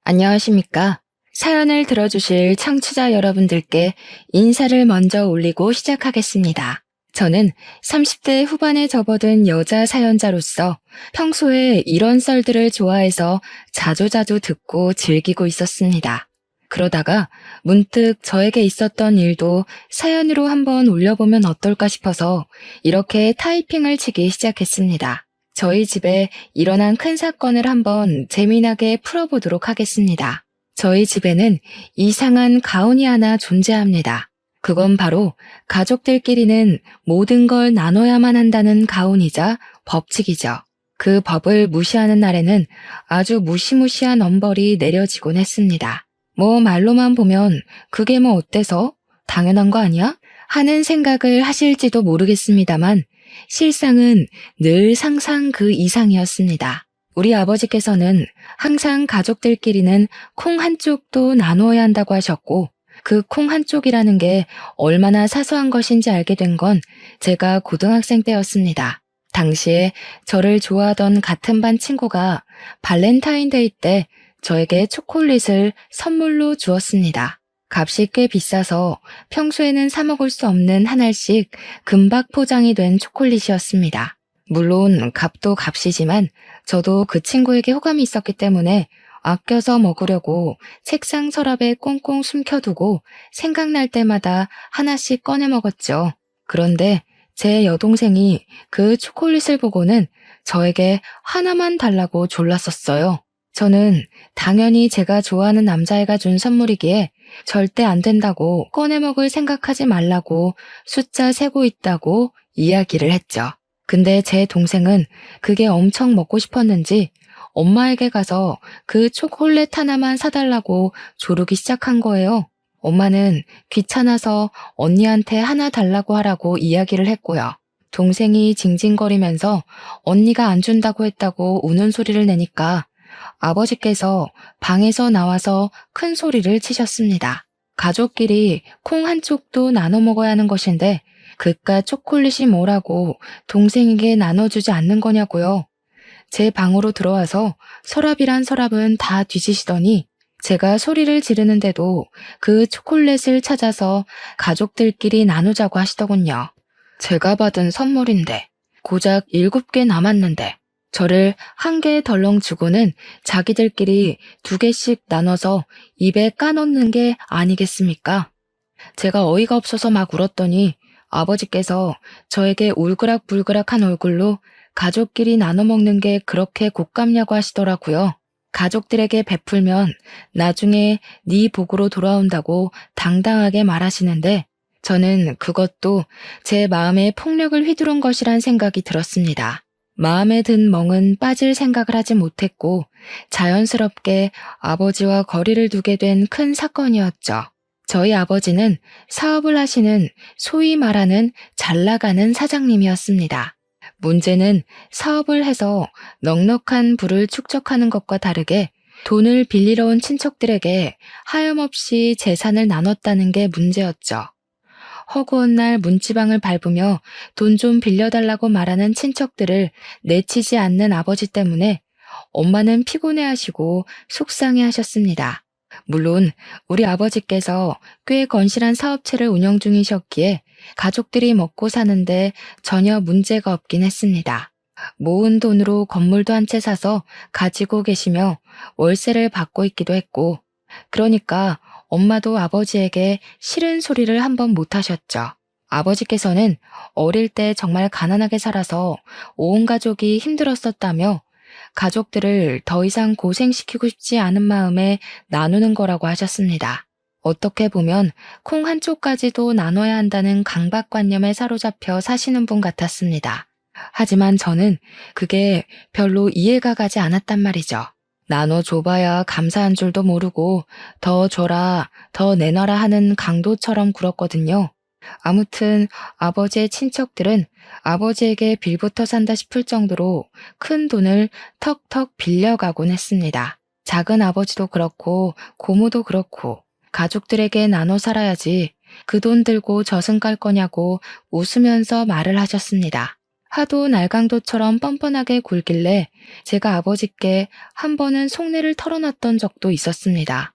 안녕하십니까? 사연을 들어주실 청취자 여러분들께 인사를 먼저 올리고 시작하겠습니다. 저는 30대 후반에 접어든 여자 사연자로서 평소에 이런 썰들을 좋아해서 자주자주 듣고 즐기고 있었습니다. 그러다가 문득 저에게 있었던 일도 사연으로 한번 올려보면 어떨까 싶어서 이렇게 타이핑을 치기 시작했습니다. 저희 집에 일어난 큰 사건을 한번 재미나게 풀어보도록 하겠습니다. 저희 집에는 이상한 가훈이 하나 존재합니다. 그건 바로 가족들끼리는 모든 걸 나눠야만 한다는 가훈이자 법칙이죠. 그 법을 무시하는 날에는 아주 무시무시한 엄벌이 내려지곤 했습니다. 뭐 말로만 보면 그게 뭐 어때서? 당연한 거 아니야? 하는 생각을 하실지도 모르겠습니다만 실상은 늘 상상 그 이상이었습니다. 우리 아버지께서는 항상 가족들끼리는 콩 한쪽도 나누어야 한다고 하셨고 그 콩 한쪽이라는 게 얼마나 사소한 것인지 알게 된 건 제가 고등학생 때였습니다. 당시에 저를 좋아하던 같은 반 친구가 발렌타인데이 때 저에게 초콜릿을 선물로 주었습니다. 값이 꽤 비싸서 평소에는 사 먹을 수 없는 한 알씩 금박 포장이 된 초콜릿이었습니다. 물론 값도 값이지만 저도 그 친구에게 호감이 있었기 때문에 아껴서 먹으려고 책상 서랍에 꽁꽁 숨겨두고 생각날 때마다 하나씩 꺼내 먹었죠. 그런데 제 여동생이 그 초콜릿을 보고는 저에게 하나만 달라고 졸랐었어요. 저는 당연히 제가 좋아하는 남자애가 준 선물이기에 절대 안 된다고 꺼내 먹을 생각하지 말라고 숫자 세고 있다고 이야기를 했죠. 근데 제 동생은 그게 엄청 먹고 싶었는지 엄마에게 가서 그 초콜릿 하나만 사달라고 조르기 시작한 거예요. 엄마는 귀찮아서 언니한테 하나 달라고 하라고 이야기를 했고요. 동생이 징징거리면서 언니가 안 준다고 했다고 우는 소리를 내니까 아버지께서 방에서 나와서 큰 소리를 치셨습니다. 가족끼리 콩 한쪽도 나눠 먹어야 하는 것인데 그깟 초콜릿이 뭐라고 동생에게 나눠주지 않는 거냐고요. 제 방으로 들어와서 서랍이란 서랍은 다 뒤지시더니 제가 소리를 지르는데도 그 초콜릿을 찾아서 가족들끼리 나누자고 하시더군요. 제가 받은 선물인데 고작 7개 남았는데 저를 한 개 덜렁 주고는 자기들끼리 2개씩 나눠서 입에 까놓는 게 아니겠습니까? 제가 어이가 없어서 막 울었더니 아버지께서 저에게 울그락불그락한 얼굴로 가족끼리 나눠 먹는 게 그렇게 곶감냐고 하시더라고요. 가족들에게 베풀면 나중에 네 복으로 돌아온다고 당당하게 말하시는데 저는 그것도 제 마음에 폭력을 휘두른 것이란 생각이 들었습니다. 마음에 든 멍은 빠질 생각을 하지 못했고 자연스럽게 아버지와 거리를 두게 된 큰 사건이었죠. 저희 아버지는 사업을 하시는 소위 말하는 잘 나가는 사장님이었습니다. 문제는 사업을 해서 넉넉한 부를 축적하는 것과 다르게 돈을 빌리러 온 친척들에게 하염없이 재산을 나눴다는 게 문제였죠. 허구한 날 문지방을 밟으며 돈 좀 빌려달라고 말하는 친척들을 내치지 않는 아버지 때문에 엄마는 피곤해하시고 속상해하셨습니다. 물론 우리 아버지께서 꽤 건실한 사업체를 운영 중이셨기에 가족들이 먹고 사는데 전혀 문제가 없긴 했습니다. 모은 돈으로 건물도 한 채 사서 가지고 계시며 월세를 받고 있기도 했고 그러니까 엄마도 아버지에게 싫은 소리를 한번 못 하셨죠. 아버지께서는 어릴 때 정말 가난하게 살아서 온 가족이 힘들었었다며 가족들을 더 이상 고생시키고 싶지 않은 마음에 나누는 거라고 하셨습니다. 어떻게 보면 콩 한쪽까지도 나눠야 한다는 강박관념에 사로잡혀 사시는 분 같았습니다. 하지만 저는 그게 별로 이해가 가지 않았단 말이죠. 나눠줘봐야 감사한 줄도 모르고 더 줘라, 더 내놔라 하는 강도처럼 굴었거든요. 아무튼 아버지의 친척들은 아버지에게 빌부터 산다 싶을 정도로 큰 돈을 턱턱 빌려가곤 했습니다. 작은 아버지도 그렇고 고모도 그렇고 가족들에게 나눠 살아야지 그 돈 들고 저승 갈 거냐고 웃으면서 말을 하셨습니다. 하도 날강도처럼 뻔뻔하게 굴길래 제가 아버지께 한 번은 속내를 털어놨던 적도 있었습니다.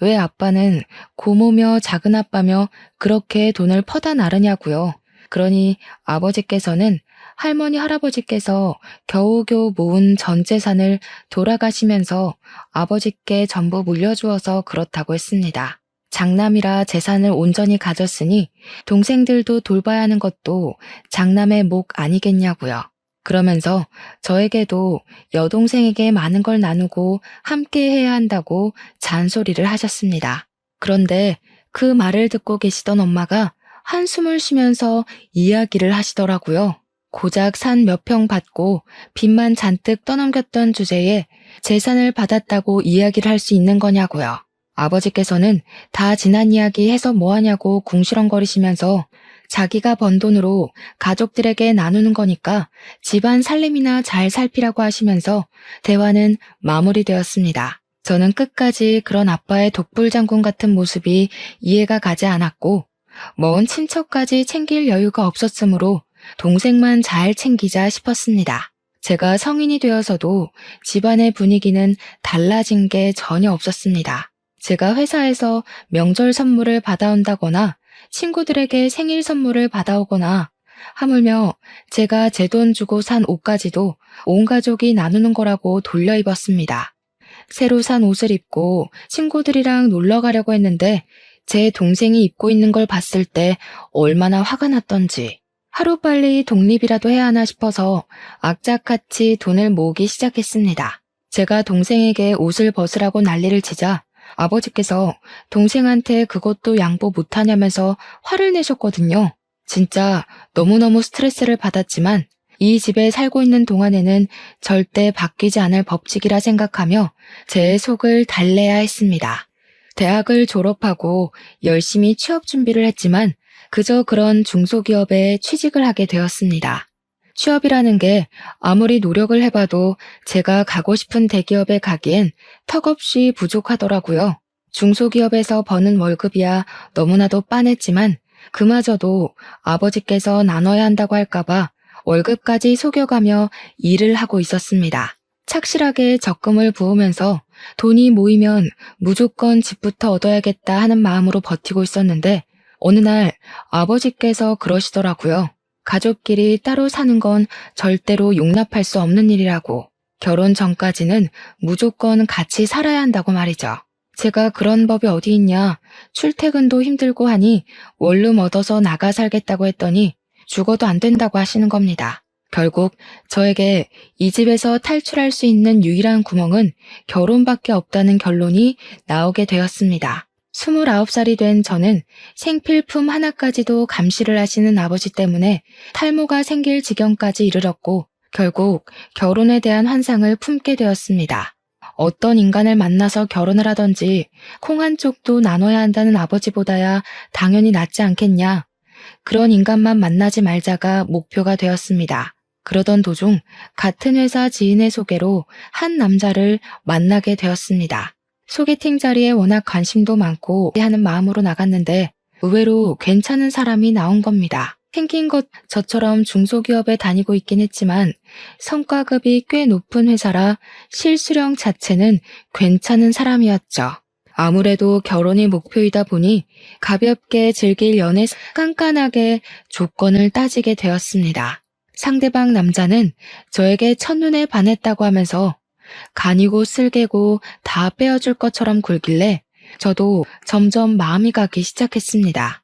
왜 아빠는 고모며 작은아빠며 그렇게 돈을 퍼다 나르냐고요. 그러니 아버지께서는 할머니 할아버지께서 겨우겨우 모은 전 재산을 돌아가시면서 아버지께 전부 물려주어서 그렇다고 했습니다. 장남이라 재산을 온전히 가졌으니 동생들도 돌봐야 하는 것도 장남의 목 아니겠냐고요. 그러면서 저에게도 여동생에게 많은 걸 나누고 함께 해야 한다고 잔소리를 하셨습니다. 그런데 그 말을 듣고 계시던 엄마가 한숨을 쉬면서 이야기를 하시더라고요. 고작 산 몇 평 받고 빚만 잔뜩 떠넘겼던 주제에 재산을 받았다고 이야기를 할 수 있는 거냐고요. 아버지께서는 다 지난 이야기 해서 뭐하냐고 궁시렁거리시면서 자기가 번 돈으로 가족들에게 나누는 거니까 집안 살림이나 잘 살피라고 하시면서 대화는 마무리되었습니다. 저는 끝까지 그런 아빠의 독불장군 같은 모습이 이해가 가지 않았고 먼 친척까지 챙길 여유가 없었으므로 동생만 잘 챙기자 싶었습니다. 제가 성인이 되어서도 집안의 분위기는 달라진 게 전혀 없었습니다. 제가 회사에서 명절 선물을 받아온다거나 친구들에게 생일 선물을 받아오거나 하물며 제가 제 돈 주고 산 옷까지도 온 가족이 나누는 거라고 돌려 입었습니다. 새로 산 옷을 입고 친구들이랑 놀러 가려고 했는데 제 동생이 입고 있는 걸 봤을 때 얼마나 화가 났던지 하루빨리 독립이라도 해야 하나 싶어서 악착같이 돈을 모으기 시작했습니다. 제가 동생에게 옷을 벗으라고 난리를 치자 아버지께서 동생한테 그것도 양보 못하냐면서 화를 내셨거든요. 진짜 너무너무 스트레스를 받았지만 이 집에 살고 있는 동안에는 절대 바뀌지 않을 법칙이라 생각하며 제 속을 달래야 했습니다. 대학을 졸업하고 열심히 취업 준비를 했지만 그저 그런 중소기업에 취직을 하게 되었습니다. 취업이라는 게 아무리 노력을 해봐도 제가 가고 싶은 대기업에 가기엔 턱없이 부족하더라고요. 중소기업에서 버는 월급이야 너무나도 빤했지만 그마저도 아버지께서 나눠야 한다고 할까봐 월급까지 속여가며 일을 하고 있었습니다. 착실하게 적금을 부으면서 돈이 모이면 무조건 집부터 얻어야겠다 하는 마음으로 버티고 있었는데 어느 날 아버지께서 그러시더라고요. 가족끼리 따로 사는 건 절대로 용납할 수 없는 일이라고. 결혼 전까지는 무조건 같이 살아야 한다고 말이죠. 제가 그런 법이 어디 있냐. 출퇴근도 힘들고 하니 원룸 얻어서 나가 살겠다고 했더니 죽어도 안 된다고 하시는 겁니다. 결국 저에게 이 집에서 탈출할 수 있는 유일한 구멍은 결혼밖에 없다는 결론이 나오게 되었습니다. 29살이 된 저는 생필품 하나까지도 감시를 하시는 아버지 때문에 탈모가 생길 지경까지 이르렀고 결국 결혼에 대한 환상을 품게 되었습니다. 어떤 인간을 만나서 결혼을 하던지 콩 한 쪽도 나눠야 한다는 아버지보다야 당연히 낫지 않겠냐. 그런 인간만 만나지 말자가 목표가 되었습니다. 그러던 도중 같은 회사 지인의 소개로 한 남자를 만나게 되었습니다. 소개팅 자리에 워낙 관심도 많고 하는 마음으로 나갔는데 의외로 괜찮은 사람이 나온 겁니다. 생긴 것 저처럼 중소기업에 다니고 있긴 했지만 성과급이 꽤 높은 회사라 실수령 자체는 괜찮은 사람이었죠. 아무래도 결혼이 목표이다 보니 가볍게 즐길 연애 깐깐하게 조건을 따지게 되었습니다. 상대방 남자는 저에게 첫눈에 반했다고 하면서 간이고 쓸개고 다 빼어줄 것처럼 굴길래 저도 점점 마음이 가기 시작했습니다.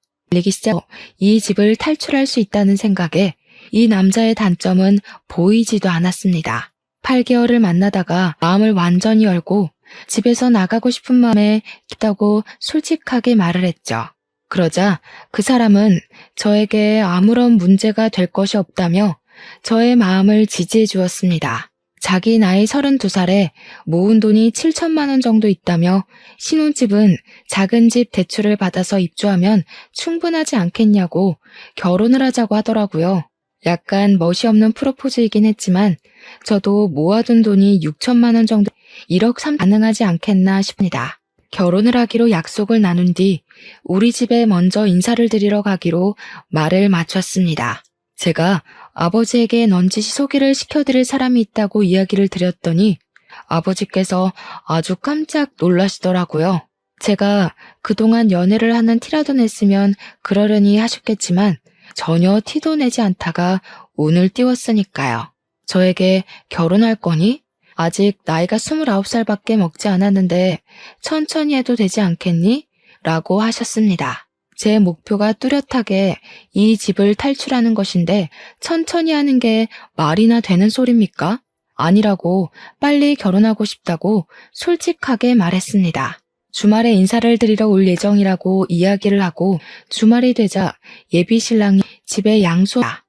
이 집을 탈출할 수 있다는 생각에 이 남자의 단점은 보이지도 않았습니다. 8개월을 만나다가 마음을 완전히 열고 집에서 나가고 싶은 마음에 있다고 솔직하게 말을 했죠. 그러자 그 사람은 저에게 아무런 문제가 될 것이 없다며 저의 마음을 지지해 주었습니다. 자기 나이 32살에 모은 돈이 7천만 원 정도 있다며 신혼집은 작은 집 대출을 받아서 입주하면 충분하지 않겠냐고 결혼을 하자고 하더라고요. 약간 멋이 없는 프로포즈이긴 했지만 저도 모아둔 돈이 6천만 원 정도 1억 3 가능하지 않겠나 싶습니다. 결혼을 하기로 약속을 나눈 뒤 우리 집에 먼저 인사를 드리러 가기로 말을 마쳤습니다. 제가 아버지에게 넌지시 소개를 시켜드릴 사람이 있다고 이야기를 드렸더니 아버지께서 아주 깜짝 놀라시더라고요. 제가 그동안 연애를 하는 티라도 냈으면 그러려니 하셨겠지만 전혀 티도 내지 않다가 운을 띄웠으니까요. 저에게 결혼할 거니? 아직 나이가 29살밖에 먹지 않았는데 천천히 해도 되지 않겠니? 라고 하셨습니다. 제 목표가 뚜렷하게 이 집을 탈출하는 것인데 천천히 하는 게 말이나 되는 소리입니까? 아니라고 빨리 결혼하고 싶다고 솔직하게 말했습니다. 주말에 인사를 드리러 올 예정이라고 이야기를 하고 주말이 되자 예비 신랑이 집에 양소야.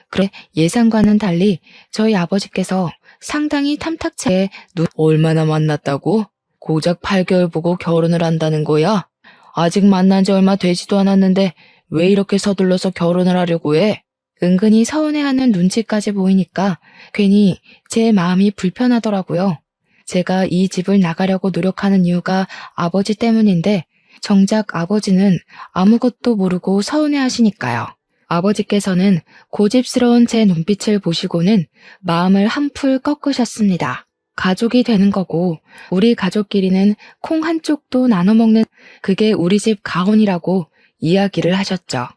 그래 예상과는 달리 저희 아버지께서 상당히 탐탁치 않게 얼마나 만났다고? 고작 8개월 보고 결혼을 한다는 거야? 아직 만난 지 얼마 되지도 않았는데 왜 이렇게 서둘러서 결혼을 하려고 해? 은근히 서운해하는 눈치까지 보이니까 괜히 제 마음이 불편하더라고요. 제가 이 집을 나가려고 노력하는 이유가 아버지 때문인데 정작 아버지는 아무것도 모르고 서운해하시니까요. 아버지께서는 고집스러운 제 눈빛을 보시고는 마음을 한풀 꺾으셨습니다. 가족이 되는 거고 우리 가족끼리는 콩 한쪽도 나눠 먹는 그게 우리 집 가훈이라고 이야기를 하셨죠.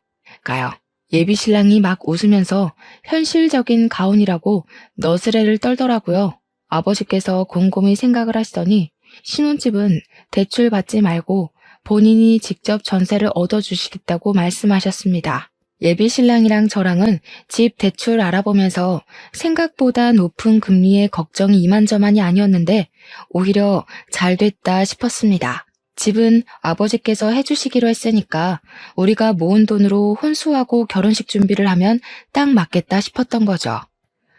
예비 신랑이 막 웃으면서 현실적인 가훈이라고 너스레를 떨더라고요. 아버지께서 곰곰이 생각을 하시더니 신혼집은 대출 받지 말고 본인이 직접 전세를 얻어주시겠다고 말씀하셨습니다. 예비 신랑이랑 저랑은 집 대출 알아보면서 생각보다 높은 금리에 걱정이 이만저만이 아니었는데 오히려 잘 됐다 싶었습니다. 집은 아버지께서 해주시기로 했으니까 우리가 모은 돈으로 혼수하고 결혼식 준비를 하면 딱 맞겠다 싶었던 거죠.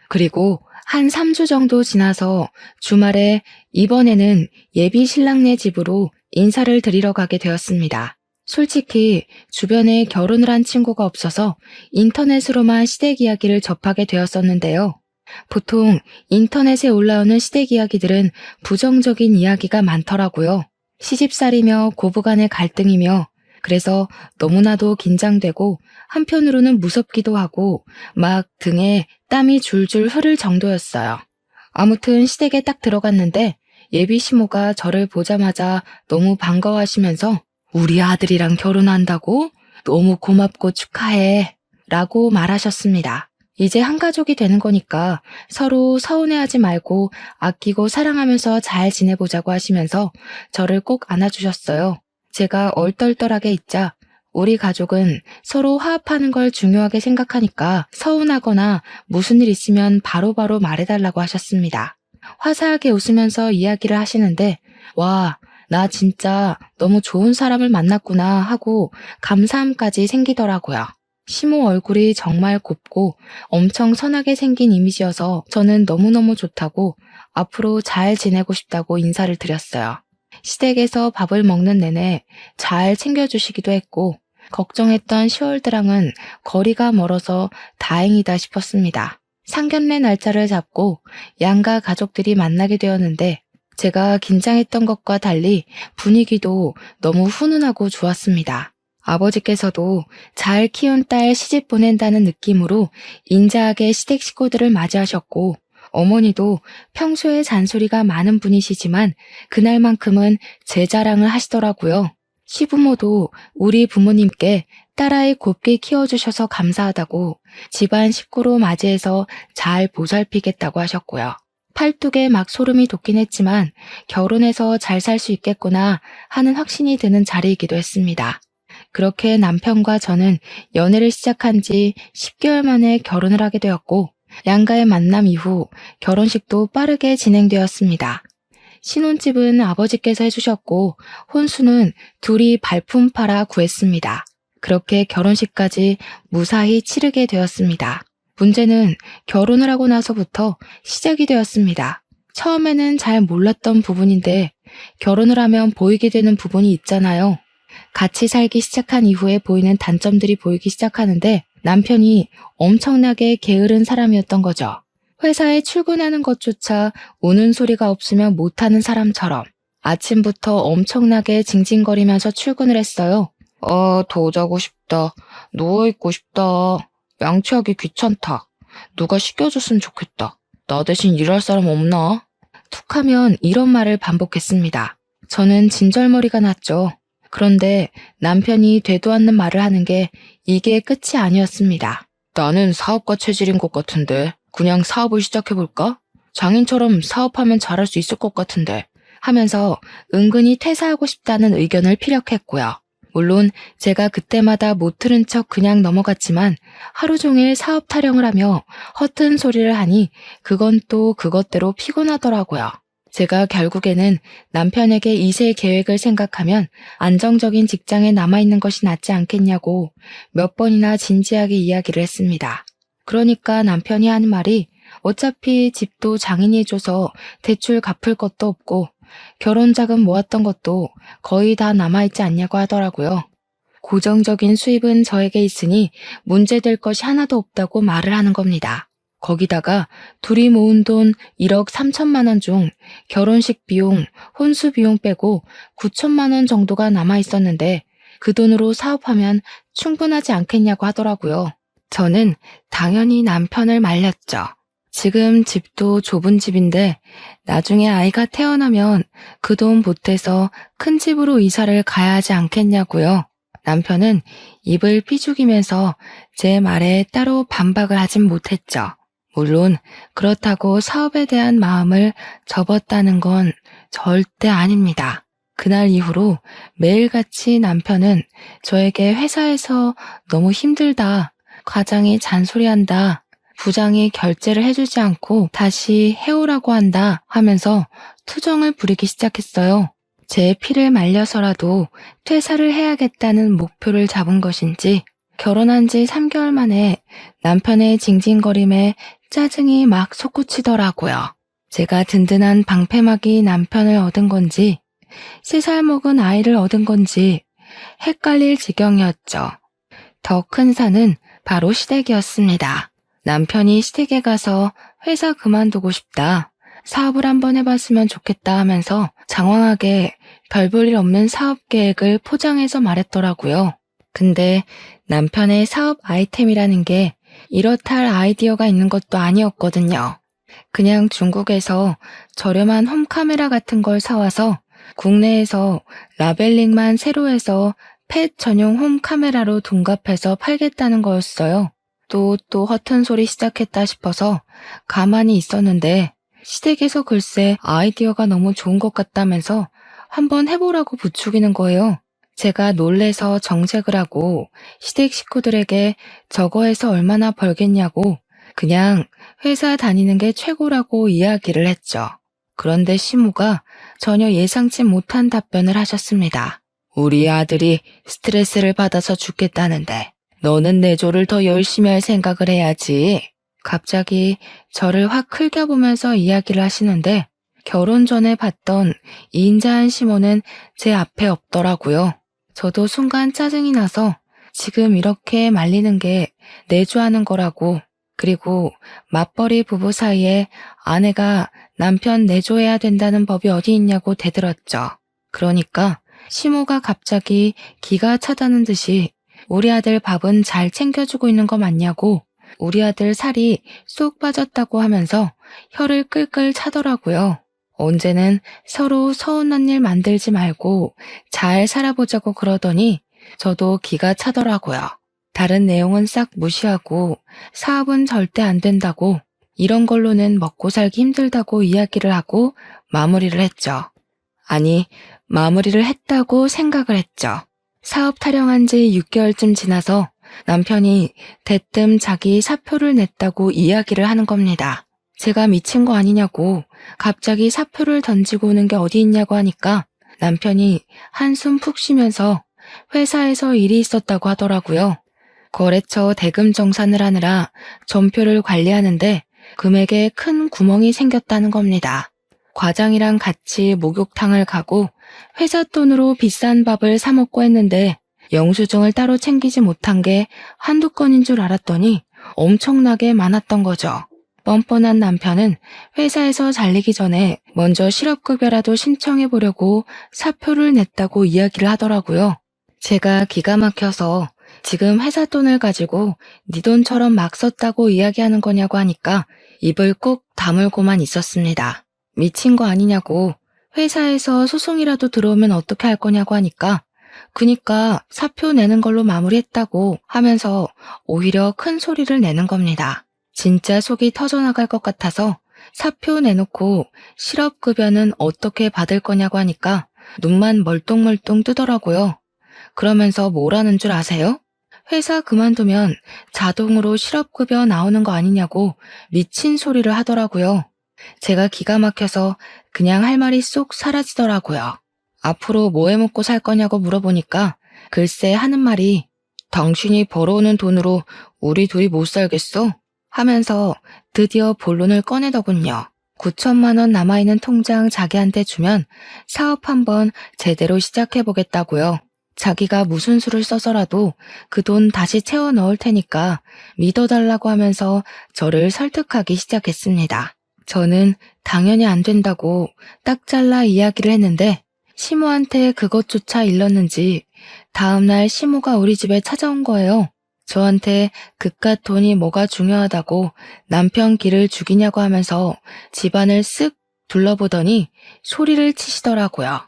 그리고 한 3주 정도 지나서 주말에 이번에는 예비 신랑네 집으로 인사를 드리러 가게 되었습니다. 솔직히 주변에 결혼을 한 친구가 없어서 인터넷으로만 시댁 이야기를 접하게 되었었는데요. 보통 인터넷에 올라오는 시댁 이야기들은 부정적인 이야기가 많더라고요. 시집살이며 고부간의 갈등이며 그래서 너무나도 긴장되고 한편으로는 무섭기도 하고 막 등에 땀이 줄줄 흐를 정도였어요. 아무튼 시댁에 딱 들어갔는데 예비 시모가 저를 보자마자 너무 반가워하시면서 우리 아들이랑 결혼한다고? 너무 고맙고 축하해 라고 말하셨습니다. 이제 한 가족이 되는 거니까 서로 서운해하지 말고 아끼고 사랑하면서 잘 지내보자고 하시면서 저를 꼭 안아주셨어요. 제가 얼떨떨하게 있자 우리 가족은 서로 화합하는 걸 중요하게 생각하니까 서운하거나 무슨 일 있으면 바로바로 말해달라고 하셨습니다. 화사하게 웃으면서 이야기를 하시는데 와, 나 진짜 너무 좋은 사람을 만났구나 하고 감사함까지 생기더라고요. 시모 얼굴이 정말 곱고 엄청 선하게 생긴 이미지여서 저는 너무너무 좋다고 앞으로 잘 지내고 싶다고 인사를 드렸어요. 시댁에서 밥을 먹는 내내 잘 챙겨주시기도 했고 걱정했던 10월드랑은 거리가 멀어서 다행이다 싶었습니다. 상견례 날짜를 잡고 양가 가족들이 만나게 되었는데 제가 긴장했던 것과 달리 분위기도 너무 훈훈하고 좋았습니다. 아버지께서도 잘 키운 딸 시집 보낸다는 느낌으로 인자하게 시댁 식구들을 맞이하셨고 어머니도 평소에 잔소리가 많은 분이시지만 그날만큼은 제 자랑을 하시더라고요. 시부모도 우리 부모님께 딸아이 곱게 키워주셔서 감사하다고 집안 식구로 맞이해서 잘 보살피겠다고 하셨고요. 팔뚝에 막 소름이 돋긴 했지만 결혼해서 잘 살 수 있겠구나 하는 확신이 드는 자리이기도 했습니다. 그렇게 남편과 저는 연애를 시작한 지 10개월 만에 결혼을 하게 되었고 양가의 만남 이후 결혼식도 빠르게 진행되었습니다. 신혼집은 아버지께서 해주셨고 혼수는 둘이 발품 팔아 구했습니다. 그렇게 결혼식까지 무사히 치르게 되었습니다. 문제는 결혼을 하고 나서부터 시작이 되었습니다. 처음에는 잘 몰랐던 부분인데 결혼을 하면 보이게 되는 부분이 있잖아요. 같이 살기 시작한 이후에 보이는 단점들이 보이기 시작하는데 남편이 엄청나게 게으른 사람이었던 거죠. 회사에 출근하는 것조차 우는 소리가 없으면 못하는 사람처럼 아침부터 엄청나게 징징거리면서 출근을 했어요. 더 자고 싶다. 누워있고 싶다. 양치하기 귀찮다. 누가 시켜줬으면 좋겠다. 나 대신 일할 사람 없나? 툭하면 이런 말을 반복했습니다. 저는 진절머리가 났죠. 그런데 남편이 되도 않는 말을 하는 게 이게 끝이 아니었습니다. 나는 사업가 체질인 것 같은데 그냥 사업을 시작해볼까? 장인처럼 사업하면 잘할 수 있을 것 같은데 하면서 은근히 퇴사하고 싶다는 의견을 피력했고요. 물론 제가 그때마다 못 들은 척 그냥 넘어갔지만 하루 종일 사업 타령을 하며 허튼 소리를 하니 그건 또 그것대로 피곤하더라고요. 제가 결국에는 남편에게 2세 계획을 생각하면 안정적인 직장에 남아있는 것이 낫지 않겠냐고 몇 번이나 진지하게 이야기를 했습니다. 그러니까 남편이 하는 말이 어차피 집도 장인이 해줘서 대출 갚을 것도 없고 결혼 자금 모았던 것도 거의 다 남아있지 않냐고 하더라고요. 고정적인 수입은 저에게 있으니 문제될 것이 하나도 없다고 말을 하는 겁니다. 거기다가 둘이 모은 돈 1억 3천만 원 중 결혼식 비용, 혼수 비용 빼고 9천만 원 정도가 남아 있었는데 그 돈으로 사업하면 충분하지 않겠냐고 하더라고요. 저는 당연히 남편을 말렸죠. 지금 집도 좁은 집인데 나중에 아이가 태어나면 그 돈 보태서 큰 집으로 이사를 가야 하지 않겠냐고요. 남편은 입을 삐죽이면서 제 말에 따로 반박을 하진 못했죠. 물론 그렇다고 사업에 대한 마음을 접었다는 건 절대 아닙니다. 그날 이후로 매일같이 남편은 저에게 회사에서 너무 힘들다, 과장이 잔소리한다, 부장이 결제를 해주지 않고 다시 해오라고 한다 하면서 투정을 부리기 시작했어요. 제 피를 말려서라도 퇴사를 해야겠다는 목표를 잡은 것인지 결혼한 지 3개월 만에 남편의 징징거림에 짜증이 막 솟구치더라고요. 제가 든든한 방패막이 남편을 얻은 건지 3살 먹은 아이를 얻은 건지 헷갈릴 지경이었죠. 더 큰 산은 바로 시댁이었습니다. 남편이 시댁에 가서 회사 그만두고 싶다, 사업을 한번 해봤으면 좋겠다 하면서 장황하게 별 볼 일 없는 사업 계획을 포장해서 말했더라고요. 근데 남편의 사업 아이템이라는 게 이렇다 할 아이디어가 있는 것도 아니었거든요. 그냥 중국에서 저렴한 홈카메라 같은 걸 사와서 국내에서 라벨링만 새로 해서 펫 전용 홈카메라로 둔갑해서 팔겠다는 거였어요. 또 허튼 소리 시작했다 싶어서 가만히 있었는데 시댁에서 글쎄 아이디어가 너무 좋은 것 같다면서 한번 해보라고 부추기는 거예요. 제가 놀래서 정색을 하고 시댁 식구들에게 저거 해서 얼마나 벌겠냐고 그냥 회사 다니는 게 최고라고 이야기를 했죠. 그런데 시모가 전혀 예상치 못한 답변을 하셨습니다. 우리 아들이 스트레스를 받아서 죽겠다는데 너는 내조를 더 열심히 할 생각을 해야지. 갑자기 저를 확 흘겨보면서 이야기를 하시는데 결혼 전에 봤던 인자한 시모는 제 앞에 없더라고요. 저도 순간 짜증이 나서 지금 이렇게 말리는 게 내조하는 거라고, 그리고 맞벌이 부부 사이에 아내가 남편 내조해야 된다는 법이 어디 있냐고 대들었죠. 그러니까 시모가 갑자기 기가 차다는 듯이 우리 아들 밥은 잘 챙겨주고 있는 거 맞냐고, 우리 아들 살이 쏙 빠졌다고 하면서 혀를 끌끌 차더라고요. 언제는 서로 서운한 일 만들지 말고 잘 살아보자고 그러더니 저도 기가 차더라고요. 다른 내용은 싹 무시하고 사업은 절대 안 된다고, 이런 걸로는 먹고 살기 힘들다고 이야기를 하고 마무리를 했죠. 아니, 마무리를 했다고 생각을 했죠. 사업 타령한 지 6개월쯤 지나서 남편이 대뜸 자기 사표를 냈다고 이야기를 하는 겁니다. 제가 미친 거 아니냐고 갑자기 사표를 던지고 오는 게 어디 있냐고 하니까 남편이 한숨 푹 쉬면서 회사에서 일이 있었다고 하더라고요. 거래처 대금 정산을 하느라 전표를 관리하는데 금액에 큰 구멍이 생겼다는 겁니다. 과장이랑 같이 목욕탕을 가고 회사 돈으로 비싼 밥을 사 먹고 했는데 영수증을 따로 챙기지 못한 게 한두 건인 줄 알았더니 엄청나게 많았던 거죠. 뻔뻔한 남편은 회사에서 잘리기 전에 먼저 실업급여라도 신청해보려고 사표를 냈다고 이야기를 하더라고요. 제가 기가 막혀서 지금 회사 돈을 가지고 네 돈처럼 막 썼다고 이야기하는 거냐고 하니까 입을 꾹 다물고만 있었습니다. 미친 거 아니냐고, 회사에서 소송이라도 들어오면 어떻게 할 거냐고 하니까 그니까 사표 내는 걸로 마무리했다고 하면서 오히려 큰 소리를 내는 겁니다. 진짜 속이 터져나갈 것 같아서 사표 내놓고 실업급여는 어떻게 받을 거냐고 하니까 눈만 멀뚱멀뚱 뜨더라고요. 그러면서 뭐라는 줄 아세요? 회사 그만두면 자동으로 실업급여 나오는 거 아니냐고 미친 소리를 하더라고요. 제가 기가 막혀서 그냥 할 말이 쏙 사라지더라고요. 앞으로 뭐 해 먹고 살 거냐고 물어보니까 글쎄 하는 말이 당신이 벌어오는 돈으로 우리 둘이 못 살겠어? 하면서 드디어 본론을 꺼내더군요. 9천만 원 남아있는 통장 자기한테 주면 사업 한번 제대로 시작해보겠다고요. 자기가 무슨 수를 써서라도 그 돈 다시 채워 넣을 테니까 믿어달라고 하면서 저를 설득하기 시작했습니다. 저는 당연히 안 된다고 딱 잘라 이야기를 했는데 시모한테 그것조차 일렀는지 다음날 시모가 우리 집에 찾아온 거예요. 저한테 그깟 돈이 뭐가 중요하다고 남편 길을 죽이냐고 하면서 집안을 쓱 둘러보더니 소리를 치시더라고요.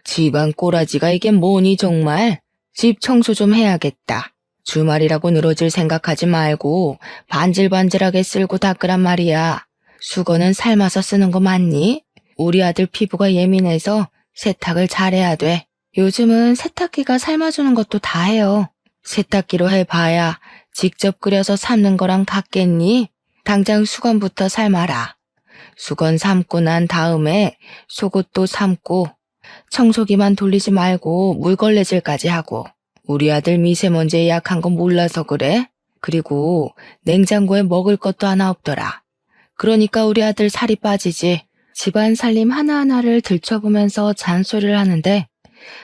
집안 꼬라지가 이게 뭐니 정말? 집 청소 좀 해야겠다. 주말이라고 늘어질 생각하지 말고 반질반질하게 쓸고 닦으란 말이야. 수건은 삶아서 쓰는 거 맞니? 우리 아들 피부가 예민해서 세탁을 잘해야 돼. 요즘은 세탁기가 삶아주는 것도 다 해요. 세탁기로 해봐야 직접 끓여서 삶는 거랑 같겠니? 당장 수건부터 삶아라. 수건 삶고 난 다음에 속옷도 삶고 청소기만 돌리지 말고 물걸레질까지 하고. 우리 아들 미세먼지에 약한 거 몰라서 그래? 그리고 냉장고에 먹을 것도 하나 없더라. 그러니까 우리 아들 살이 빠지지. 집안 살림 하나하나를 들춰보면서 잔소리를 하는데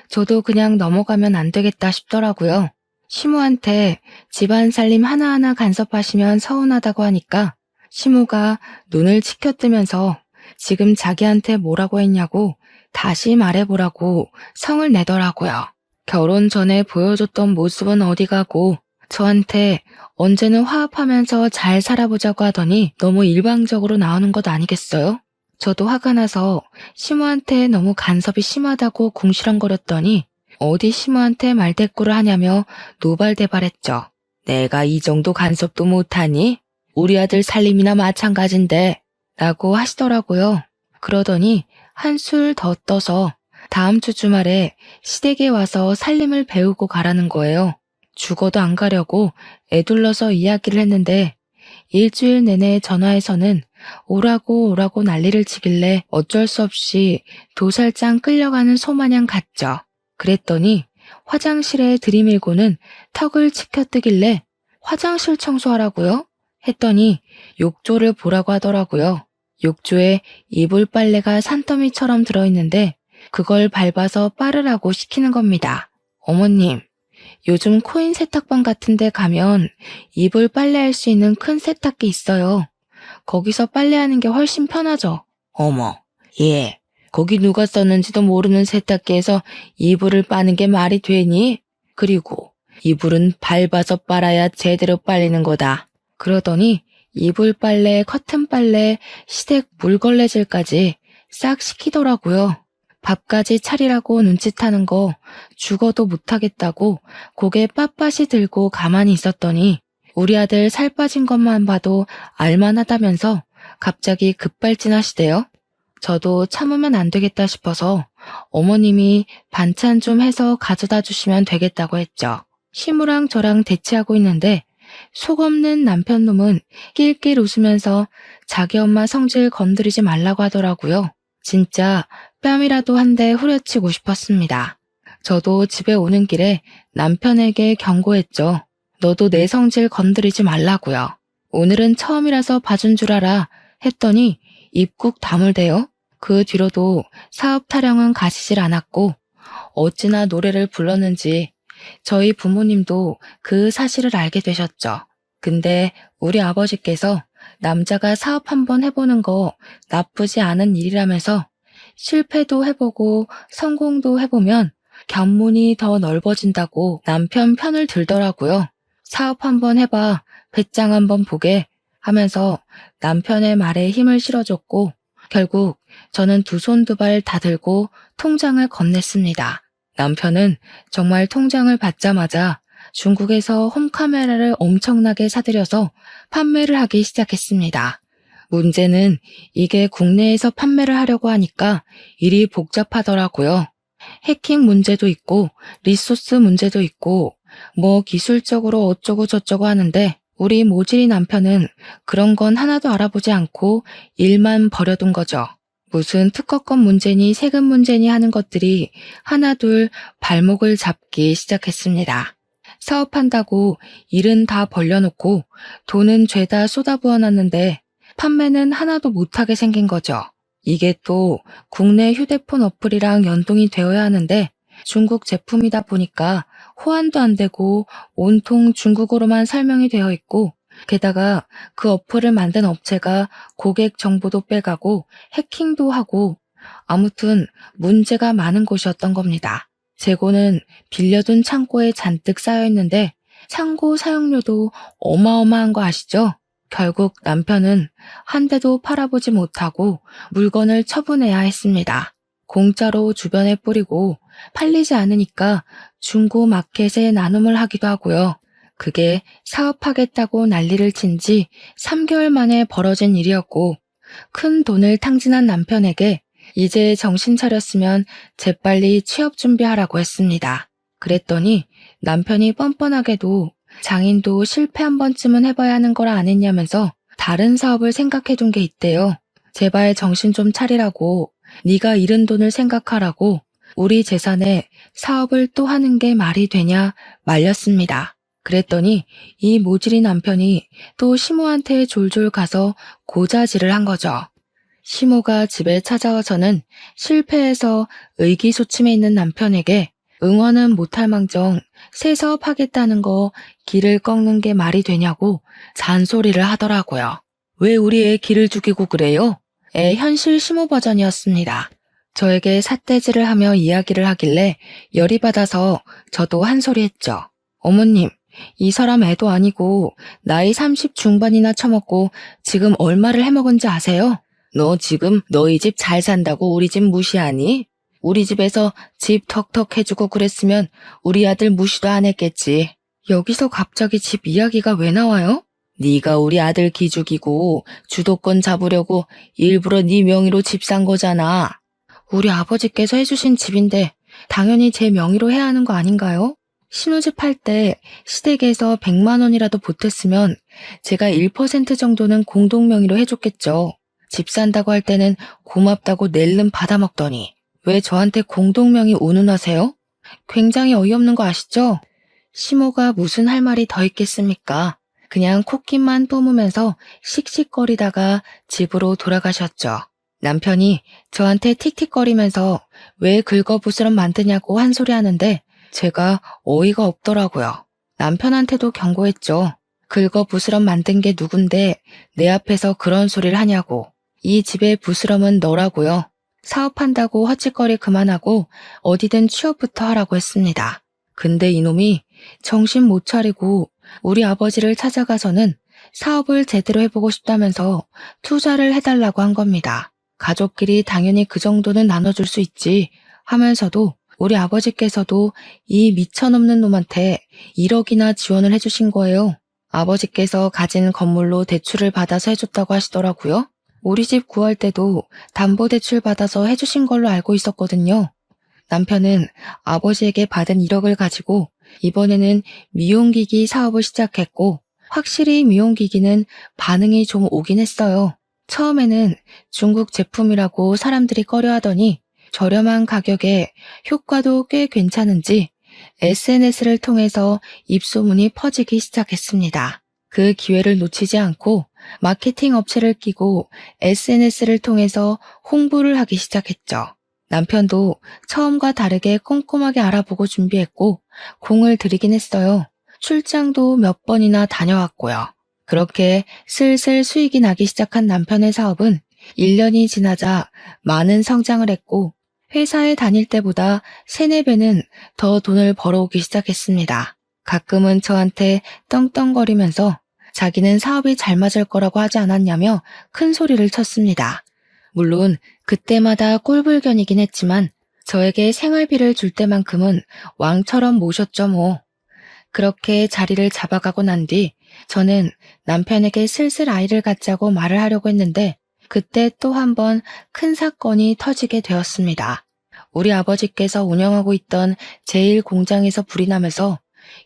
저도 그냥 넘어가면 안 되겠다 싶더라고요. 시모한테 집안 살림 하나하나 간섭하시면 서운하다고 하니까 시모가 눈을 치켜뜨면서 지금 자기한테 뭐라고 했냐고 다시 말해보라고 성을 내더라고요. 결혼 전에 보여줬던 모습은 어디 가고 저한테 언제는 화합하면서 잘 살아보자고 하더니 너무 일방적으로 나오는 것 아니겠어요? 저도 화가 나서 시모한테 너무 간섭이 심하다고 궁시렁거렸더니 어디 시모한테 말대꾸를 하냐며 노발대발했죠. 내가 이 정도 간섭도 못하니? 우리 아들 살림이나 마찬가지인데 라고 하시더라고요. 그러더니 한술 더 떠서 다음 주 주말에 시댁에 와서 살림을 배우고 가라는 거예요. 죽어도 안 가려고 애둘러서 이야기를 했는데 일주일 내내 전화에서는 오라고 난리를 치길래 어쩔 수 없이 도살장 끌려가는 소마냥 갔죠. 그랬더니 화장실에 들이밀고는 턱을 치켜뜨길래 화장실 청소하라고요? 했더니 욕조를 보라고 하더라고요. 욕조에 이불 빨래가 산더미처럼 들어있는데 그걸 밟아서 빨으라고 시키는 겁니다. 어머님, 요즘 코인 세탁방 같은 데 가면 이불 빨래할 수 있는 큰 세탁기 있어요. 거기서 빨래하는 게 훨씬 편하죠. 어머, 예, 거기 누가 썼는지도 모르는 세탁기에서 이불을 빠는 게 말이 되니? 그리고 이불은 밟아서 빨아야 제대로 빨리는 거다. 그러더니 이불 빨래, 커튼 빨래, 시댁 물걸레질까지 싹 시키더라고요. 밥까지 차리라고 눈짓하는 거 죽어도 못하겠다고 고개 빳빳이 들고 가만히 있었더니 우리 아들 살 빠진 것만 봐도 알만하다면서 갑자기 급발진하시대요. 저도 참으면 안 되겠다 싶어서 어머님이 반찬 좀 해서 가져다 주시면 되겠다고 했죠. 시무랑 저랑 대치하고 있는데 속 없는 남편놈은 낄낄 웃으면서 자기 엄마 성질 건드리지 말라고 하더라고요. 진짜 뺨이라도 한 대 후려치고 싶었습니다. 저도 집에 오는 길에 남편에게 경고했죠. 너도 내 성질 건드리지 말라고요. 오늘은 처음이라서 봐준 줄 알아 했더니 입국 다물대요. 그 뒤로도 사업 타령은 가시질 않았고 어찌나 노래를 불렀는지 저희 부모님도 그 사실을 알게 되셨죠. 근데 우리 아버지께서 남자가 사업 한번 해보는 거 나쁘지 않은 일이라면서 실패도 해보고 성공도 해보면 견문이 더 넓어진다고 남편 편을 들더라고요. 사업 한번 해봐, 배짱 한번 보게 하면서 남편의 말에 힘을 실어줬고 결국 저는 두 손 두 발 다 들고 통장을 건넸습니다. 남편은 정말 통장을 받자마자 중국에서 홈카메라를 엄청나게 사들여서 판매를 하기 시작했습니다. 문제는 이게 국내에서 판매를 하려고 하니까 일이 복잡하더라고요. 해킹 문제도 있고 리소스 문제도 있고 뭐 기술적으로 어쩌고 저쩌고 하는데 우리 모질이 남편은 그런 건 하나도 알아보지 않고 일만 버려둔 거죠. 무슨 특허권 문제니 세금 문제니 하는 것들이 하나둘 발목을 잡기 시작했습니다. 사업한다고 일은 다 벌려놓고 돈은 죄다 쏟아부어놨는데 판매는 하나도 못하게 생긴 거죠. 이게 또 국내 휴대폰 어플이랑 연동이 되어야 하는데 중국 제품이다 보니까 호환도 안 되고 온통 중국어로만 설명이 되어 있고 게다가 그 어플을 만든 업체가 고객 정보도 빼가고 해킹도 하고 아무튼 문제가 많은 곳이었던 겁니다. 재고는 빌려둔 창고에 잔뜩 쌓여 있는데 창고 사용료도 어마어마한 거 아시죠? 결국 남편은 한 대도 팔아보지 못하고 물건을 처분해야 했습니다. 공짜로 주변에 뿌리고 팔리지 않으니까 중고 마켓에 나눔을 하기도 하고요. 그게 사업하겠다고 난리를 친 지 3개월 만에 벌어진 일이었고 큰 돈을 탕진한 남편에게 이제 정신 차렸으면 재빨리 취업 준비하라고 했습니다. 그랬더니 남편이 뻔뻔하게도 장인도 실패 한 번쯤은 해봐야 하는 거라 안 했냐면서 다른 사업을 생각해둔 게 있대요. 제발 정신 좀 차리라고, 네가 잃은 돈을 생각하라고 우리 재산에 사업을 또 하는 게 말이 되냐 말렸습니다. 그랬더니 이 모질이 남편이 또 시모한테 졸졸 가서 고자질을 한 거죠. 시모가 집에 찾아와서는 실패해서 의기소침해 있는 남편에게 응원은 못할 망정 새 사업하겠다는 거 길을 꺾는 게 말이 되냐고 잔소리를 하더라고요. 왜 우리 애 길을 죽이고 그래요? 애 현실 시모 버전이었습니다. 저에게 삿대질을 하며 이야기를 하길래 열이 받아서 저도 한 소리 했죠. 어머님, 이 사람 애도 아니고 나이 30 중반이나 처먹고 지금 얼마를 해먹은지 아세요? 너 지금 너희 집 잘 산다고 우리 집 무시하니? 우리 집에서 집 턱턱 해주고 그랬으면 우리 아들 무시도 안 했겠지. 여기서 갑자기 집 이야기가 왜 나와요? 네가 우리 아들 기죽이고 주도권 잡으려고 일부러 네 명의로 집 산 거잖아. 우리 아버지께서 해주신 집인데 당연히 제 명의로 해야 하는 거 아닌가요? 신혼집 할 때 시댁에서 100만 원이라도 보탰으면 제가 1% 정도는 공동 명의로 해줬겠죠. 집 산다고 할 때는 고맙다고 낼름 받아먹더니 왜 저한테 공동 명의 운운하세요? 굉장히 어이없는 거 아시죠? 시모가 무슨 할 말이 더 있겠습니까? 그냥 콧김만 뿜으면서 씩씩거리다가 집으로 돌아가셨죠. 남편이 저한테 틱틱거리면서 왜 긁어부스럼 만드냐고 한 소리 하는데 제가 어이가 없더라고요. 남편한테도 경고했죠. 긁어부스럼 만든 게 누군데 내 앞에서 그런 소리를 하냐고. 이 집의 부스럼은 너라고요. 사업한다고 헛짓거리 그만하고 어디든 취업부터 하라고 했습니다. 근데 이놈이 정신 못 차리고 우리 아버지를 찾아가서는 사업을 제대로 해보고 싶다면서 투자를 해달라고 한 겁니다. 가족끼리 당연히 그 정도는 나눠줄 수 있지 하면서도 우리 아버지께서도 이 미쳐넘는 놈한테 1억이나 지원을 해주신 거예요. 아버지께서 가진 건물로 대출을 받아서 해줬다고 하시더라고요. 우리 집 구할 때도 담보대출 받아서 해주신 걸로 알고 있었거든요. 남편은 아버지에게 받은 1억을 가지고 이번에는 미용기기 사업을 시작했고 확실히 미용기기는 반응이 좀 오긴 했어요. 처음에는 중국 제품이라고 사람들이 꺼려하더니 저렴한 가격에 효과도 꽤 괜찮은지 SNS를 통해서 입소문이 퍼지기 시작했습니다. 그 기회를 놓치지 않고 마케팅 업체를 끼고 SNS를 통해서 홍보를 하기 시작했죠. 남편도 처음과 다르게 꼼꼼하게 알아보고 준비했고 공을 들이긴 했어요. 출장도 몇 번이나 다녀왔고요. 그렇게 슬슬 수익이 나기 시작한 남편의 사업은 1년이 지나자 많은 성장을 했고 회사에 다닐 때보다 3~4배는 더 돈을 벌어오기 시작했습니다. 가끔은 저한테 떵떵거리면서 자기는 사업이 잘 맞을 거라고 하지 않았냐며 큰 소리를 쳤습니다. 물론 그때마다 꼴불견이긴 했지만 저에게 생활비를 줄 때만큼은 왕처럼 모셨죠 뭐. 그렇게 자리를 잡아가고 난 뒤 저는 남편에게 슬슬 아이를 갖자고 말을 하려고 했는데 그때 또 한 번 큰 사건이 터지게 되었습니다. 우리 아버지께서 운영하고 있던 제1공장에서 불이 나면서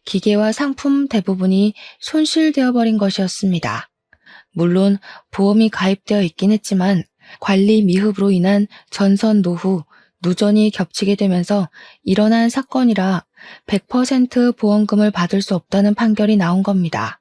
기계와 상품 대부분이 손실되어 버린 것이었습니다. 물론 보험이 가입되어 있긴 했지만 관리 미흡으로 인한 전선 노후, 누전이 겹치게 되면서 일어난 사건이라 100% 보험금을 받을 수 없다는 판결이 나온 겁니다.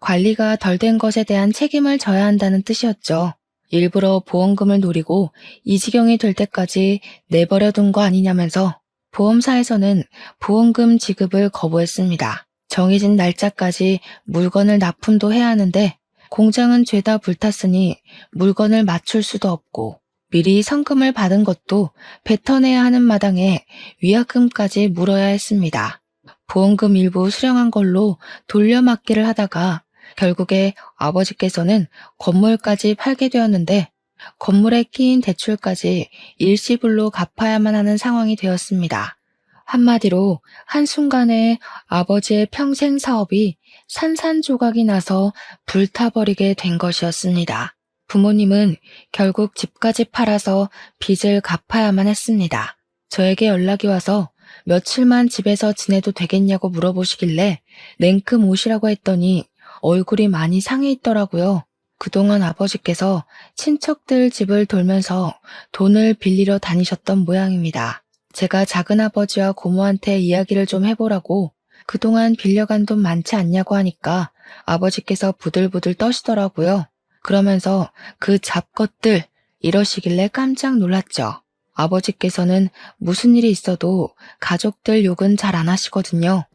관리가 덜 된 것에 대한 책임을 져야 한다는 뜻이었죠. 일부러 보험금을 노리고 이 지경이 될 때까지 내버려 둔 거 아니냐면서 보험사에서는 보험금 지급을 거부했습니다. 정해진 날짜까지 물건을 납품도 해야 하는데 공장은 죄다 불탔으니 물건을 맞출 수도 없고 미리 성금을 받은 것도 뱉어내야 하는 마당에 위약금까지 물어야 했습니다. 보험금 일부 수령한 걸로 돌려막기를 하다가 결국에 아버지께서는 건물까지 팔게 되었는데 건물에 끼인 대출까지 일시불로 갚아야만 하는 상황이 되었습니다. 한마디로 한순간에 아버지의 평생 사업이 산산조각이 나서 불타버리게 된 것이었습니다. 부모님은 결국 집까지 팔아서 빚을 갚아야만 했습니다. 저에게 연락이 와서 며칠만 집에서 지내도 되겠냐고 물어보시길래 냉큼 오시라고 했더니 얼굴이 많이 상해 있더라고요. 그동안 아버지께서 친척들 집을 돌면서 돈을 빌리러 다니셨던 모양입니다. 제가 작은아버지와 고모한테 이야기를 좀 해보라고 그동안 빌려간 돈 많지 않냐고 하니까 아버지께서 부들부들 떠시더라고요. 그러면서 그 잡것들 이러시길래 깜짝 놀랐죠. 아버지께서는 무슨 일이 있어도 가족들 욕은 잘 안 하시거든요.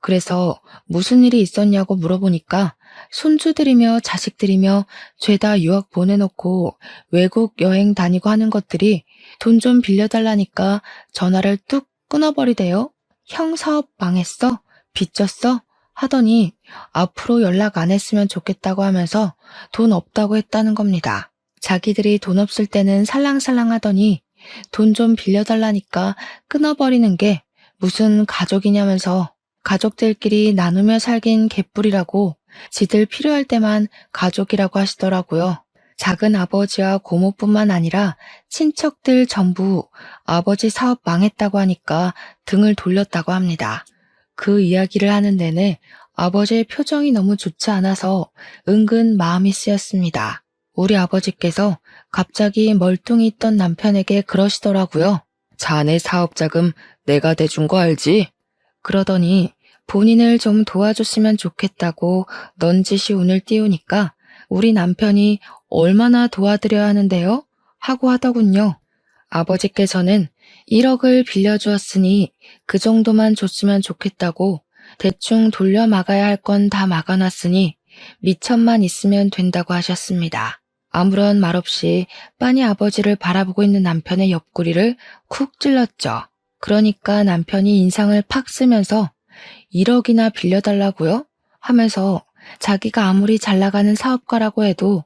그래서 무슨 일이 있었냐고 물어보니까 손주들이며 자식들이며 죄다 유학 보내놓고 외국 여행 다니고 하는 것들이 돈 좀 빌려달라니까 전화를 뚝 끊어버리대요. 형 사업 망했어? 빚졌어? 하더니 앞으로 연락 안 했으면 좋겠다고 하면서 돈 없다고 했다는 겁니다. 자기들이 돈 없을 때는 살랑살랑 하더니 돈 좀 빌려달라니까 끊어버리는 게 무슨 가족이냐면서 가족들끼리 나누며 살긴 개뿔이라고 지들 필요할 때만 가족이라고 하시더라고요. 작은 아버지와 고모뿐만 아니라 친척들 전부 아버지 사업 망했다고 하니까 등을 돌렸다고 합니다. 그 이야기를 하는 내내 아버지의 표정이 너무 좋지 않아서 은근 마음이 쓰였습니다. 우리 아버지께서 갑자기 멀뚱히 있던 남편에게 그러시더라고요. 자네 사업 자금 내가 대준 거 알지? 그러더니 본인을 좀 도와줬으면 좋겠다고 넌지시 운을 띄우니까 우리 남편이 얼마나 도와드려야 하는데요? 하고 하더군요. 아버지께서는 1억을 빌려주었으니 그 정도만 줬으면 좋겠다고 대충 돌려 막아야 할 건 다 막아놨으니 미천만 있으면 된다고 하셨습니다. 아무런 말 없이 빤히 아버지를 바라보고 있는 남편의 옆구리를 쿡 찔렀죠. 그러니까 남편이 인상을 팍 쓰면서 1억이나 빌려달라고요? 하면서 자기가 아무리 잘 나가는 사업가라고 해도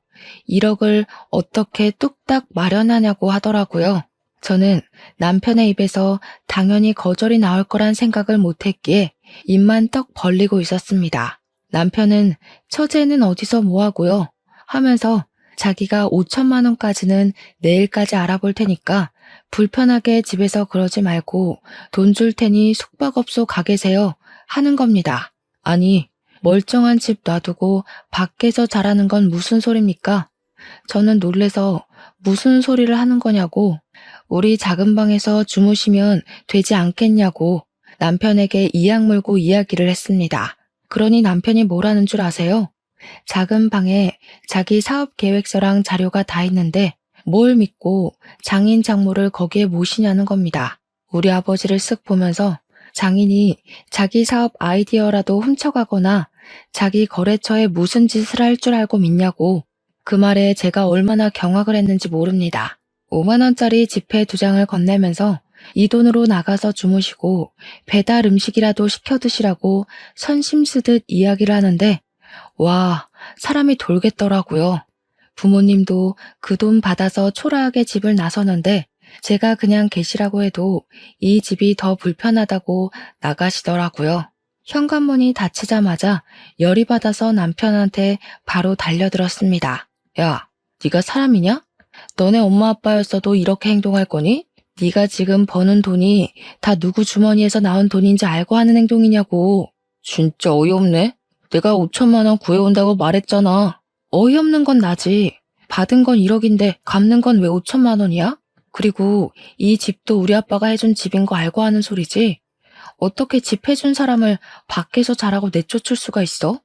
1억을 어떻게 뚝딱 마련하냐고 하더라고요. 저는 남편의 입에서 당연히 거절이 나올 거란 생각을 못했기에 입만 떡 벌리고 있었습니다. 남편은 처제는 어디서 뭐하고요? 하면서 자기가 5천만 원까지는 내일까지 알아볼 테니까 불편하게 집에서 그러지 말고 돈 줄 테니 숙박업소 가 계세요 하는 겁니다. 아니, 멀쩡한 집 놔두고 밖에서 자라는 건 무슨 소리입니까? 저는 놀래서 무슨 소리를 하는 거냐고, 우리 작은 방에서 주무시면 되지 않겠냐고 남편에게 이악 물고 이야기를 했습니다. 그러니 남편이 뭐라는 줄 아세요? 작은 방에 자기 사업 계획서랑 자료가 다 있는데 뭘 믿고 장인 장모를 거기에 모시냐는 겁니다. 우리 아버지를 쓱 보면서 장인이 자기 사업 아이디어라도 훔쳐가거나 자기 거래처에 무슨 짓을 할 줄 알고 믿냐고. 그 말에 제가 얼마나 경악을 했는지 모릅니다. 5만 원짜리 지폐 2장을 건네면서 이 돈으로 나가서 주무시고 배달 음식이라도 시켜 드시라고 선심 쓰듯 이야기를 하는데 와, 사람이 돌겠더라고요. 부모님도 그 돈 받아서 초라하게 집을 나서는데 제가 그냥 계시라고 해도 이 집이 더 불편하다고 나가시더라고요. 현관문이 닫히자마자 열이 받아서 남편한테 바로 달려들었습니다. 야, 네가 사람이냐? 너네 엄마 아빠였어도 이렇게 행동할 거니? 네가 지금 버는 돈이 다 누구 주머니에서 나온 돈인지 알고 하는 행동이냐고. 진짜 어이없네. 내가 5천만 원 구해온다고 말했잖아. 어이없는 건 나지. 받은 건 1억인데 갚는 건 왜 5천만 원이야? 그리고 이 집도 우리 아빠가 해준 집인 거 알고 하는 소리지? 어떻게 집 해준 사람을 밖에서 자라고 내쫓을 수가 있어?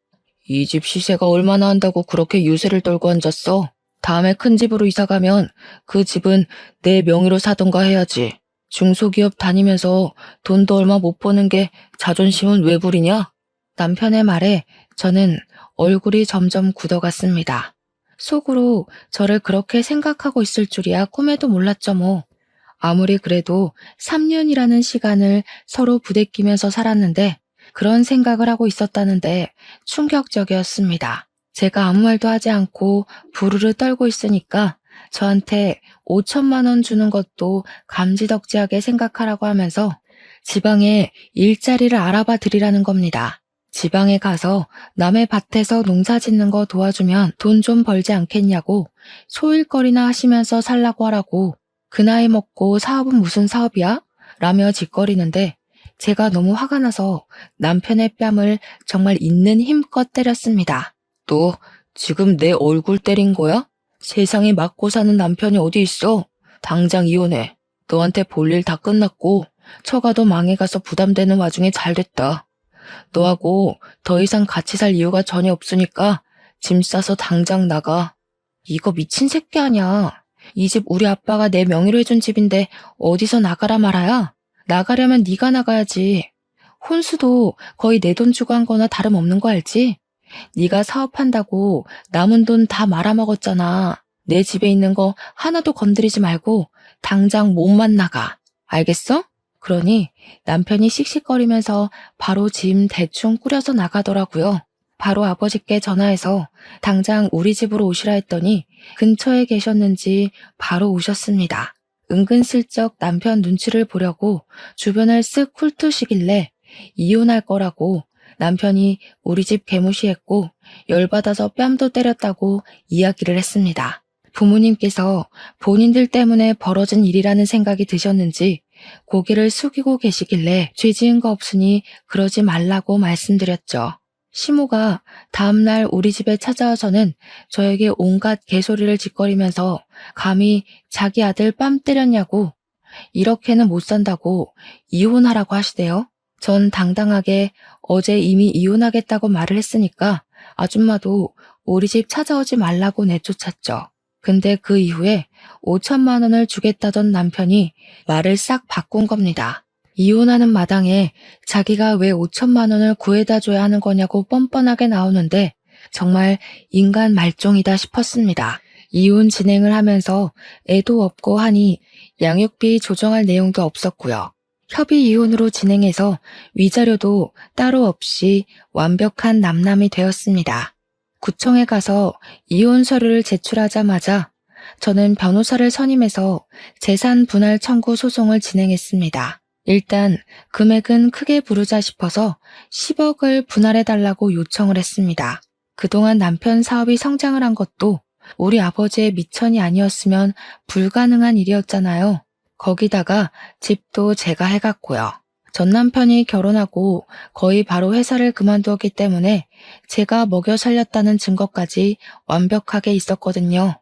이 집 시세가 얼마나 한다고 그렇게 유세를 떨고 앉았어? 다음에 큰 집으로 이사 가면 그 집은 내 명의로 사던가 해야지. 중소기업 다니면서 돈도 얼마 못 버는 게 자존심은 왜 부리냐? 남편의 말에 저는 얼굴이 점점 굳어갔습니다. 속으로 저를 그렇게 생각하고 있을 줄이야 꿈에도 몰랐죠 뭐. 아무리 그래도 3년이라는 시간을 서로 부대끼면서 살았는데 그런 생각을 하고 있었다는데 충격적이었습니다. 제가 아무 말도 하지 않고 부르르 떨고 있으니까 저한테 5천만 원 주는 것도 감지덕지하게 생각하라고 하면서 지방에 일자리를 알아봐 드리라는 겁니다. 지방에 가서 남의 밭에서 농사 짓는 거 도와주면 돈 좀 벌지 않겠냐고 소일거리나 하시면서 살라고 하라고. 그 나이 먹고 사업은 무슨 사업이야? 라며 짓거리는데 제가 너무 화가 나서 남편의 뺨을 정말 있는 힘껏 때렸습니다. 너 지금 내 얼굴 때린 거야? 세상에 맞고 사는 남편이 어디 있어? 당장 이혼해. 너한테 볼 일 다 끝났고 처가도 망해가서 부담되는 와중에 잘 됐다. 너하고 더 이상 같이 살 이유가 전혀 없으니까 짐 싸서 당장 나가. 이거 미친 새끼 아냐. 이 집 우리 아빠가 내 명의로 해준 집인데 어디서 나가라 말아야? 나가려면 네가 나가야지. 혼수도 거의 내 돈 주고 한 거나 다름없는 거 알지? 네가 사업한다고 남은 돈 다 말아먹었잖아. 내 집에 있는 거 하나도 건드리지 말고 당장 몸만 나가. 알겠어? 그러니 남편이 씩씩거리면서 바로 짐 대충 꾸려서 나가더라고요. 바로 아버지께 전화해서 당장 우리 집으로 오시라 했더니 근처에 계셨는지 바로 오셨습니다. 은근슬쩍 남편 눈치를 보려고 주변을 쓱 훑으시길래 이혼할 거라고 남편이 우리 집 개무시했고 열받아서 뺨도 때렸다고 이야기를 했습니다. 부모님께서 본인들 때문에 벌어진 일이라는 생각이 드셨는지 고개를 숙이고 계시길래 죄 지은 거 없으니 그러지 말라고 말씀드렸죠. 시모가 다음날 우리 집에 찾아와서는 저에게 온갖 개소리를 짓거리면서 감히 자기 아들 뺨 때렸냐고 이렇게는 못 산다고 이혼하라고 하시대요. 전 당당하게 어제 이미 이혼하겠다고 말을 했으니까 아줌마도 우리 집 찾아오지 말라고 내쫓았죠. 근데 그 이후에 5천만 원을 주겠다던 남편이 말을 싹 바꾼 겁니다. 이혼하는 마당에 자기가 왜 5천만 원을 구해다 줘야 하는 거냐고 뻔뻔하게 나오는데 정말 인간 말종이다 싶었습니다. 이혼 진행을 하면서 애도 없고 하니 양육비 조정할 내용도 없었고요. 협의 이혼으로 진행해서 위자료도 따로 없이 완벽한 남남이 되었습니다. 구청에 가서 이혼 서류를 제출하자마자 저는 변호사를 선임해서 재산 분할 청구 소송을 진행했습니다. 일단 금액은 크게 부르자 싶어서 10억을 분할해달라고 요청을 했습니다. 그동안 남편 사업이 성장을 한 것도 우리 아버지의 미천이 아니었으면 불가능한 일이었잖아요. 거기다가 집도 제가 해갔고요. 전 남편이 결혼하고 거의 바로 회사를 그만두었기 때문에 제가 먹여 살렸다는 증거까지 완벽하게 있었거든요.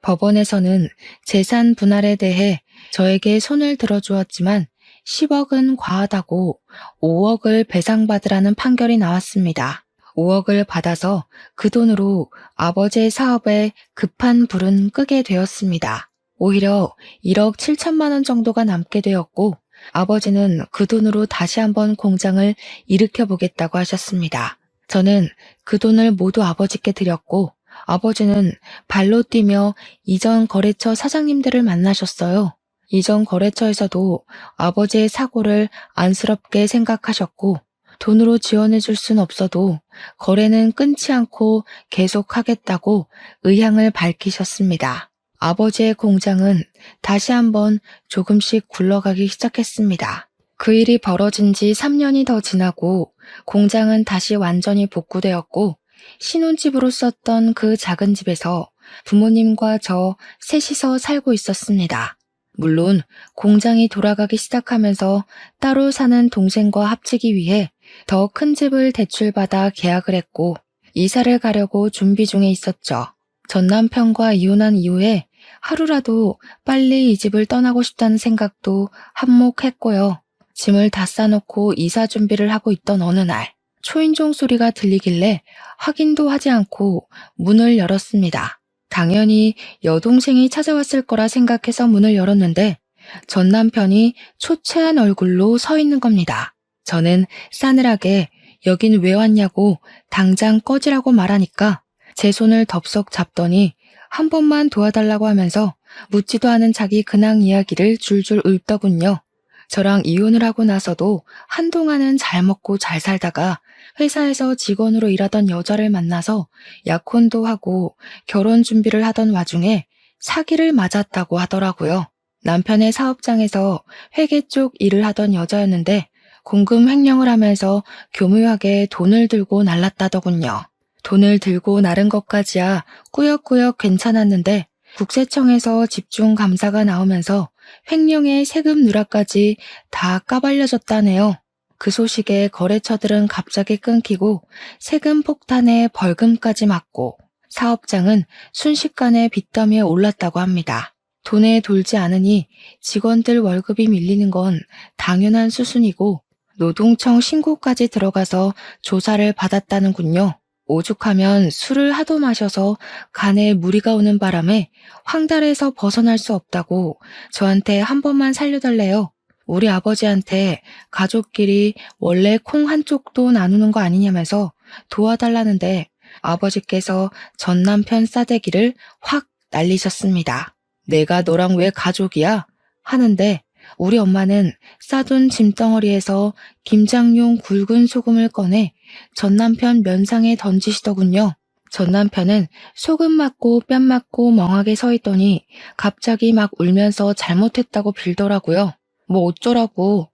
법원에서는 재산 분할에 대해 저에게 손을 들어주었지만 10억은 과하다고 5억을 배상받으라는 판결이 나왔습니다. 5억을 받아서 그 돈으로 아버지의 사업에 급한 불은 끄게 되었습니다. 오히려 1억 7천만 원 정도가 남게 되었고 아버지는 그 돈으로 다시 한번 공장을 일으켜보겠다고 하셨습니다. 저는 그 돈을 모두 아버지께 드렸고 아버지는 발로 뛰며 이전 거래처 사장님들을 만나셨어요. 이전 거래처에서도 아버지의 사고를 안쓰럽게 생각하셨고 돈으로 지원해줄 순 없어도 거래는 끊지 않고 계속하겠다고 의향을 밝히셨습니다. 아버지의 공장은 다시 한번 조금씩 굴러가기 시작했습니다. 그 일이 벌어진 지 3년이 더 지나고 공장은 다시 완전히 복구되었고 신혼집으로 썼던 그 작은 집에서 부모님과 저 셋이서 살고 있었습니다. 물론 공장이 돌아가기 시작하면서 따로 사는 동생과 합치기 위해 더 큰 집을 대출받아 계약을 했고 이사를 가려고 준비 중에 있었죠. 전 남편과 이혼한 이후에 하루라도 빨리 이 집을 떠나고 싶다는 생각도 한몫했고요. 짐을 다 싸놓고 이사 준비를 하고 있던 어느 날 초인종 소리가 들리길래 확인도 하지 않고 문을 열었습니다. 당연히 여동생이 찾아왔을 거라 생각해서 문을 열었는데 전 남편이 초췌한 얼굴로 서 있는 겁니다. 저는 싸늘하게 여긴 왜 왔냐고 당장 꺼지라고 말하니까 제 손을 덥석 잡더니 한 번만 도와달라고 하면서 묻지도 않은 자기 근황 이야기를 줄줄 읊더군요. 저랑 이혼을 하고 나서도 한동안은 잘 먹고 잘 살다가 회사에서 직원으로 일하던 여자를 만나서 약혼도 하고 결혼 준비를 하던 와중에 사기를 맞았다고 하더라고요. 남편의 사업장에서 회계 쪽 일을 하던 여자였는데 공금 횡령을 하면서 교묘하게 돈을 들고 날랐다더군요. 돈을 들고 나른 것까지야 꾸역꾸역 괜찮았는데 국세청에서 집중 감사가 나오면서 횡령의 세금 누락까지 다 까발려졌다네요. 그 소식에 거래처들은 갑자기 끊기고 세금 폭탄에 벌금까지 맞고 사업장은 순식간에 빚더미에 올랐다고 합니다. 돈에 돌지 않으니 직원들 월급이 밀리는 건 당연한 수순이고 노동청 신고까지 들어가서 조사를 받았다는군요. 오죽하면 술을 하도 마셔서 간에 무리가 오는 바람에 황달에서 벗어날 수 없다고 저한테 한 번만 살려달래요. 우리 아버지한테 가족끼리 원래 콩 한쪽도 나누는 거 아니냐면서 도와달라는데 아버지께서 전 남편 싸대기를 확 날리셨습니다. 내가 너랑 왜 가족이야? 하는데 우리 엄마는 싸둔 짐덩어리에서 김장용 굵은 소금을 꺼내 전 남편 면상에 던지시더군요. 전 남편은 소금 맞고 뺨 맞고 멍하게 서 있더니 갑자기 막 울면서 잘못했다고 빌더라고요. 뭐 어쩌라고.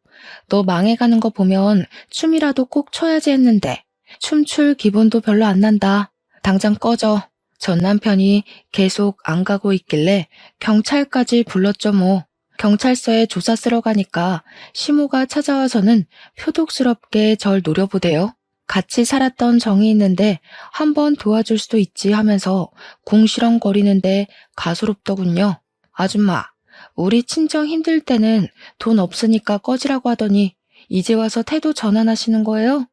너 망해가는 거 보면 춤이라도 꼭 춰야지 했는데 춤출 기분도 별로 안 난다. 당장 꺼져. 전 남편이 계속 안 가고 있길래 경찰까지 불렀죠 뭐. 경찰서에 조사 쓰러 가니까 시모가 찾아와서는 표독스럽게 절 노려보대요. 같이 살았던 정이 있는데 한번 도와줄 수도 있지 하면서 궁시렁거리는데 가소롭더군요. 아줌마, 우리 친정 힘들 때는 돈 없으니까 꺼지라고 하더니 이제 와서 태도 전환하시는 거예요?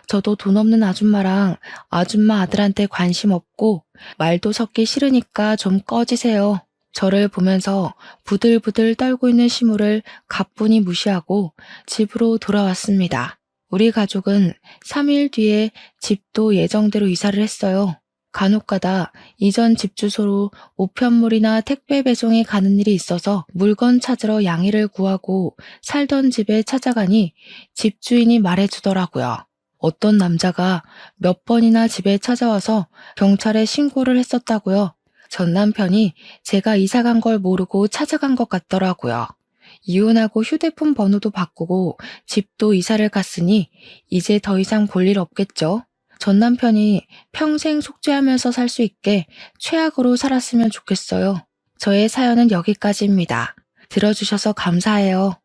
저도 돈 없는 아줌마랑 아줌마 아들한테 관심 없고 말도 섞기 싫으니까 좀 꺼지세요. 저를 보면서 부들부들 떨고 있는 시무를 가뿐히 무시하고 집으로 돌아왔습니다. 우리 가족은 3일 뒤에 집도 예정대로 이사를 했어요. 간혹가다 이전 집 주소로 우편물이나 택배 배송이 가는 일이 있어서 물건 찾으러 양해를 구하고 살던 집에 찾아가니 집주인이 말해주더라고요. 어떤 남자가 몇 번이나 집에 찾아와서 경찰에 신고를 했었다고요. 전 남편이 제가 이사 간 걸 모르고 찾아간 것 같더라고요. 이혼하고 휴대폰 번호도 바꾸고 집도 이사를 갔으니 이제 더 이상 볼 일 없겠죠. 전 남편이 평생 속죄하면서 살 수 있게 최악으로 살았으면 좋겠어요. 저의 사연은 여기까지입니다. 들어주셔서 감사해요.